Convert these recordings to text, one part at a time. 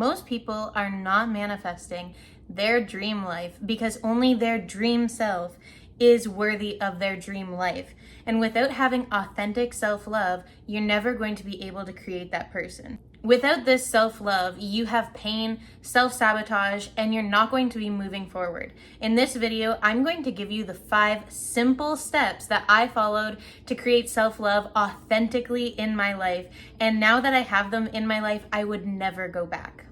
Most people are not manifesting their dream life because only their dream self is worthy of their dream life. And without having authentic self-love, you're never going to be able to create that person. Without this self-love, you have pain, self-sabotage, and you're not going to be moving forward. In this video, I'm going to give you the 5 simple steps that I followed to create self-love authentically in my life. And now that I have them in my life, I would never go back.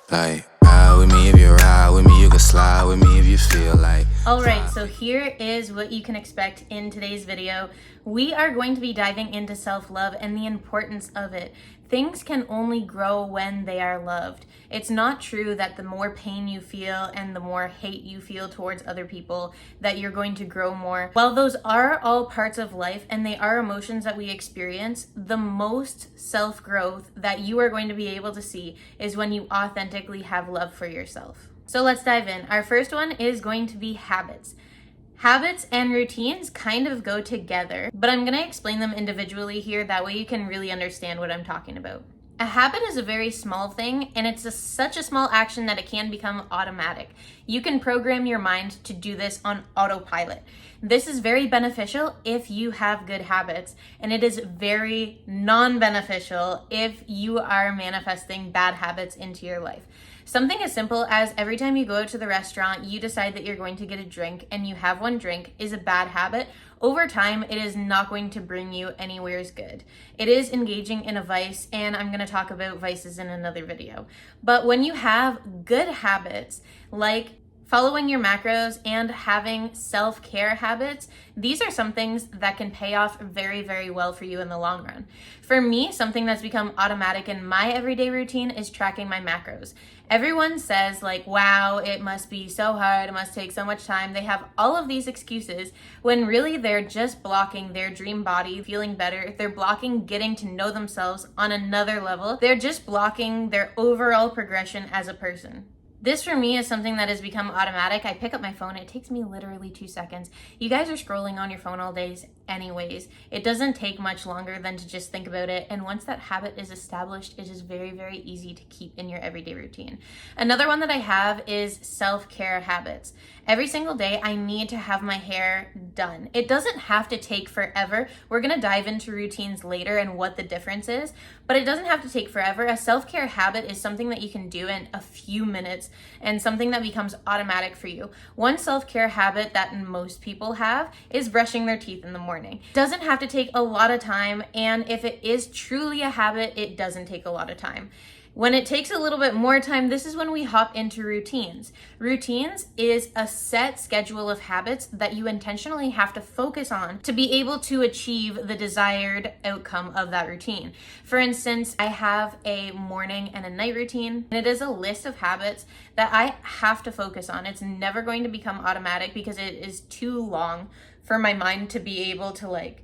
Like, ride with me if you ride with me, you can slide with me if you feel like. Alright, so here is what you can expect in today's video. We are going to be diving into self-love and the importance of it. Things can only grow when they are loved. It's not true that the more pain you feel and the more hate you feel towards other people, that you're going to grow more. While those are all parts of life and they are emotions that we experience, the most self-growth that you are going to be able to see is when you authentically have love for yourself. So let's dive in. Our first one is going to be habits. Habits and routines kind of go together, but I'm going to explain them individually here. That way you can really understand what I'm talking about. A habit is a very small thing, and it's such a small action that it can become automatic. You can program your mind to do this on autopilot. This is very beneficial if you have good habits, and it is very non-beneficial if you are manifesting bad habits into your life. Something as simple as every time you go to the restaurant, you decide that you're going to get a drink and you have one drink is a bad habit. Over time, it is not going to bring you anywhere good. It is engaging in a vice, and I'm going to talk about vices in another video. But when you have good habits, like following your macros and having self-care habits, these are some things that can pay off very, very well for you in the long run. For me, something that's become automatic in my everyday routine is tracking my macros. Everyone says like, wow, it must be so hard, it must take so much time. They have all of these excuses when really they're just blocking their dream body feeling better. They're blocking getting to know themselves on another level. They're just blocking their overall progression as a person. This for me is something that has become automatic. I pick up my phone, it takes me literally 2 seconds. You guys are scrolling on your phone all days anyways. It doesn't take much longer than to just think about it. And once that habit is established, it is very, very easy to keep in your everyday routine. Another one that I have is self-care habits. Every single day, I need to have my hair done. It doesn't have to take forever. We're gonna dive into routines later and what the difference is, but it doesn't have to take forever. A self-care habit is something that you can do in a few minutes and something that becomes automatic for you. One self-care habit that most people have is brushing their teeth in the morning. It doesn't have to take a lot of time, and if it is truly a habit, it doesn't take a lot of time. When it takes a little bit more time, this is when we hop into routines. Routines is a set schedule of habits that you intentionally have to focus on to be able to achieve the desired outcome of that routine. For instance, I have a morning and a night routine, and it is a list of habits that I have to focus on. It's never going to become automatic because it is too long for my mind to be able to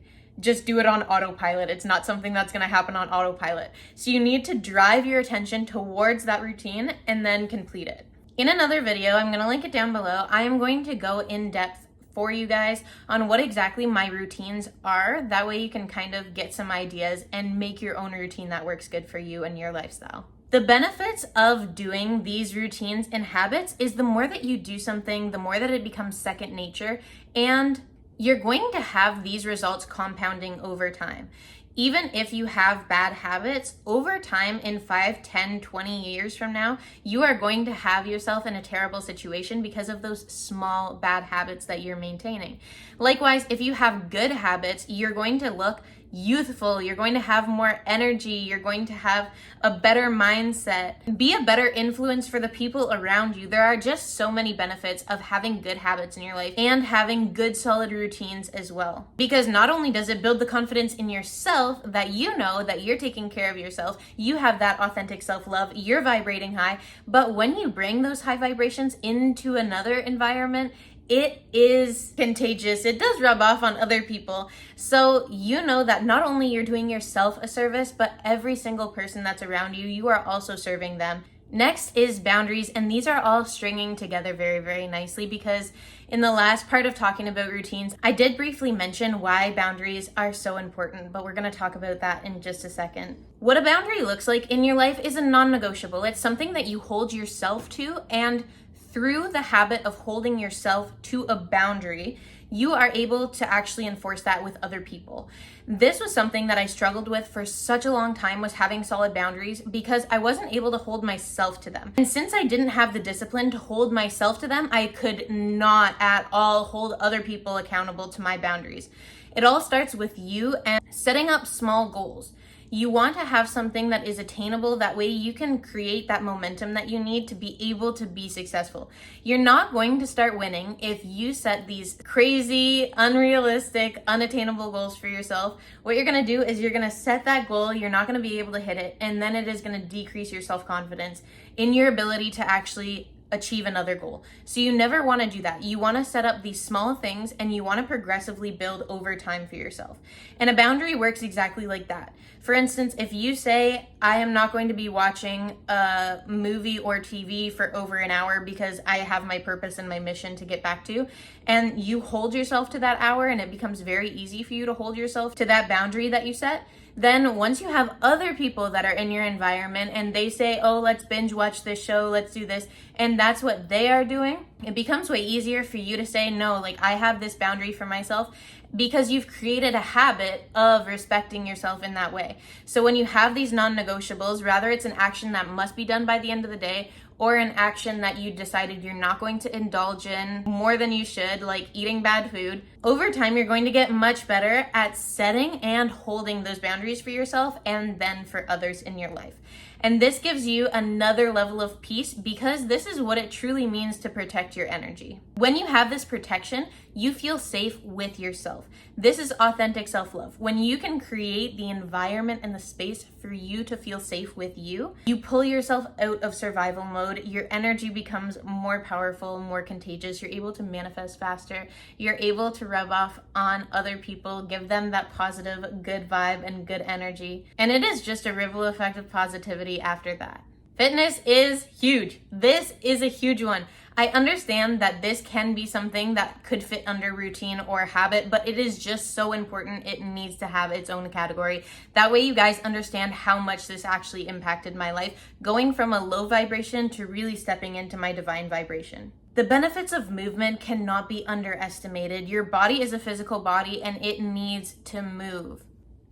just do it on autopilot. It's not something that's going to happen on autopilot. So you need to drive your attention towards that routine and then complete it. In another video, I'm going to link it down below, I am going to go in depth for you guys on what exactly my routines are. That way you can kind of get some ideas and make your own routine that works good for you and your lifestyle. The benefits of doing these routines and habits is the more that you do something, the more that it becomes second nature, and you're going to have these results compounding over time. Even if you have bad habits, over time in 5, 10, 20 years from now, you are going to have yourself in a terrible situation because of those small bad habits that you're maintaining. Likewise, if you have good habits, you're going to look youthful, you're going to have more energy, you're going to have a better mindset, be a better influence for the people around you. There are just so many benefits of having good habits in your life and having good solid routines as well. Because not only does it build the confidence in yourself that you know that you're taking care of yourself, you have that authentic self-love, you're vibrating high, but when you bring those high vibrations into another environment, it is contagious. It does rub off on other people. So you know that not only you're doing yourself a service, but every single person that's around you, you are also serving them. Next is boundaries, and these are all stringing together very, very nicely because in the last part of talking about routines, I did briefly mention why boundaries are so important, but we're going to talk about that in just a second. What a boundary looks like in your life is a non-negotiable. It's something that you hold yourself to, and through the habit of holding yourself to a boundary, you are able to actually enforce that with other people. This was something that I struggled with for such a long time, was having solid boundaries, because I wasn't able to hold myself to them. And since I didn't have the discipline to hold myself to them, I could not at all hold other people accountable to my boundaries. It all starts with you and setting up small goals. You want to have something that is attainable. That way you can create that momentum that you need to be able to be successful. You're not going to start winning if you set these crazy, unrealistic, unattainable goals for yourself. What you're going to do is you're going to set that goal, you're not going to be able to hit it, and then it is going to decrease your self-confidence in your ability to actually achieve another goal. So you never want to do that. You want to set up these small things and you want to progressively build over time for yourself. And a boundary works exactly like that. For instance, if you say, I am not going to be watching a movie or TV for over an hour because I have my purpose and my mission to get back to, and you hold yourself to that hour, and it becomes very easy for you to hold yourself to that boundary that you set, then once you have other people that are in your environment and they say, oh, let's binge watch this show, let's do this, and that's what they are doing, it becomes way easier for you to say, no, like I have this boundary for myself, because you've created a habit of respecting yourself in that way. So when you have these non-negotiables, rather it's an action that must be done by the end of the day, or an action that you decided you're not going to indulge in more than you should, like eating bad food, over time you're going to get much better at setting and holding those boundaries for yourself and then for others in your life. And this gives you another level of peace, because this is what it truly means to protect your energy. When you have this protection, you feel safe with yourself. This is authentic self-love. When you can create the environment and the space for you to feel safe with you, you pull yourself out of survival mode. Your energy becomes more powerful, more contagious. You're able to manifest faster. You're able to rub off on other people, give them that positive, good vibe and good energy. And it is just a ripple effect of positivity after that. Fitness is huge. This is a huge one. I understand that this can be something that could fit under routine or habit, but it is just so important. It needs to have its own category. That way you guys understand how much this actually impacted my life, going from a low vibration to really stepping into my divine vibration. The benefits of movement cannot be underestimated. Your body is a physical body and it needs to move.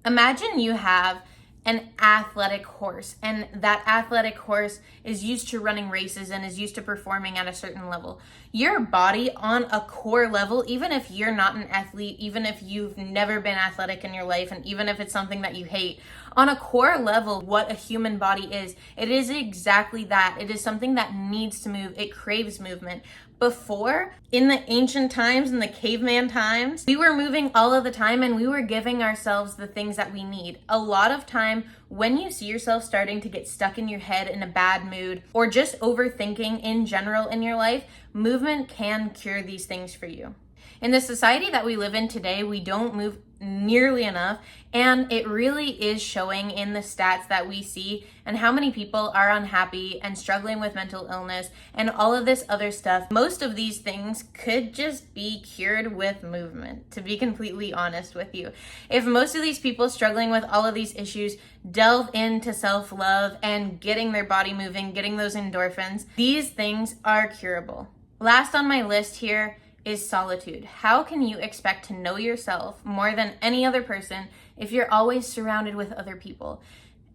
Imagine you have an athletic horse, and that athletic horse is used to running races and is used to performing at a certain level. Your body on a core level, even if you're not an athlete, even if you've never been athletic in your life, and even if it's something that you hate, on a core level, what a human body is, it is exactly that. It is something that needs to move. It craves movement. Before, in the ancient times, in the caveman times, we were moving all of the time and we were giving ourselves the things that we need. A lot of time, when you see yourself starting to get stuck in your head in a bad mood, or just overthinking in general in your life, movement can cure these things for you. In the society that we live in today, we don't move nearly enough, and it really is showing in the stats that we see and how many people are unhappy and struggling with mental illness and all of this other stuff. Most of these things could just be cured with movement, to be completely honest with you. If most of these people struggling with all of these issues delve into self-love and getting their body moving, getting those endorphins, these things are curable. Last on my list here is solitude. How can you expect to know yourself more than any other person if you're always surrounded with other people?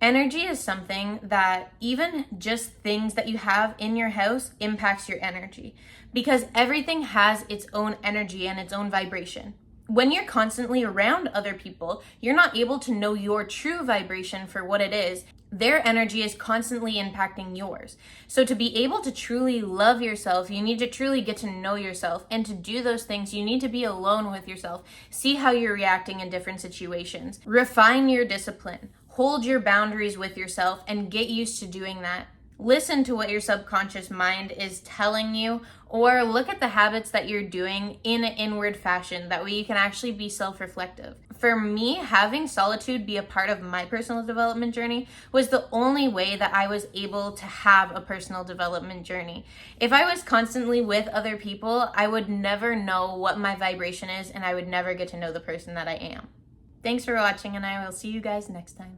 Energy is something that even just things that you have in your house impacts your energy, because everything has its own energy and its own vibration. When you're constantly around other people, you're not able to know your true vibration for what it is. Their energy is constantly impacting yours. So to be able to truly love yourself, you need to truly get to know yourself. And to do those things, you need to be alone with yourself. See how you're reacting in different situations. Refine your discipline. Hold your boundaries with yourself and get used to doing that. Listen to what your subconscious mind is telling you, or look at the habits that you're doing in an inward fashion. That way you can actually be self-reflective. For me, having solitude be a part of my personal development journey was the only way that I was able to have a personal development journey. If I was constantly with other people, I would never know what my vibration is, and I would never get to know the person that I am. Thanks for watching, and I will see you guys next time.